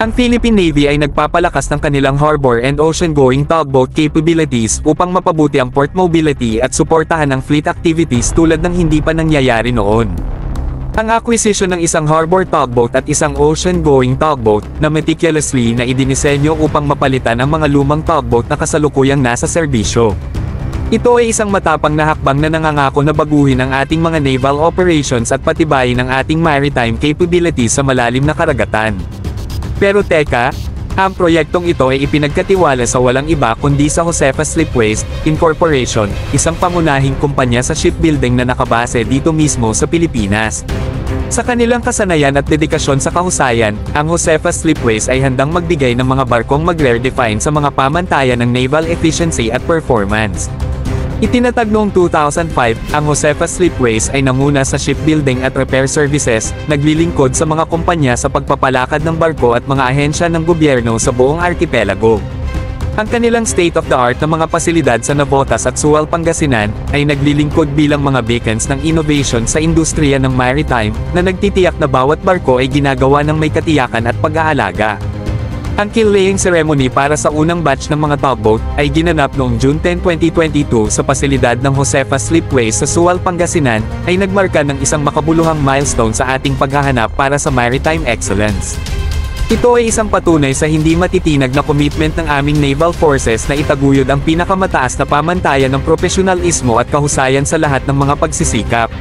Ang Philippine Navy ay nagpapalakas ng kanilang harbor and ocean-going tugboat capabilities upang mapabuti ang port mobility at suportahan ang fleet activities tulad ng hindi pa nangyayari noon. Ang acquisition ng isang harbor tugboat at isang ocean-going tugboat na meticulously na idinisenyo upang mapalitan ang mga lumang tugboat na kasalukuyang nasa serbisyo. Ito ay isang matapang na hakbang na nangangako na baguhin ang ating mga naval operations at patibayin ang ating maritime capabilities sa malalim na karagatan. Pero teka, ang proyektong ito ay ipinagkatiwala sa walang iba kundi sa Josefa Slipways Incorporation, isang pangunahing kumpanya sa shipbuilding na nakabase dito mismo sa Pilipinas. Sa kanilang kasanayan at dedikasyon sa kahusayan, ang Josefa Slipways ay handang magbigay ng mga barkong mag-redefine sa mga pamantayan ng naval efficiency at performance. Itinatag noong 2005, ang Josefa Slipways ay nanguna sa shipbuilding at repair services, naglilingkod sa mga kumpanya sa pagpapalakad ng barko at mga ahensya ng gobyerno sa buong arkipelago. Ang kanilang state-of-the-art na mga pasilidad sa Navotas at Sual, Pangasinan, ay naglilingkod bilang mga beacons ng innovation sa industriya ng maritime, na nagtitiyak na bawat barko ay ginagawa ng may katiyakan at pag-aalaga. Ang keel-laying ceremony para sa unang batch ng mga tugboat ay ginanap noong June 10, 2022 sa pasilidad ng Josefa Slipways sa Sual, Pangasinan, ay nagmarka ng isang makabuluhang milestone sa ating paghahanap para sa maritime excellence. Ito ay isang patunay sa hindi matitinag na commitment ng aming naval forces na itaguyod ang pinakamataas na pamantayan ng profesionalismo at kahusayan sa lahat ng mga pagsisikap.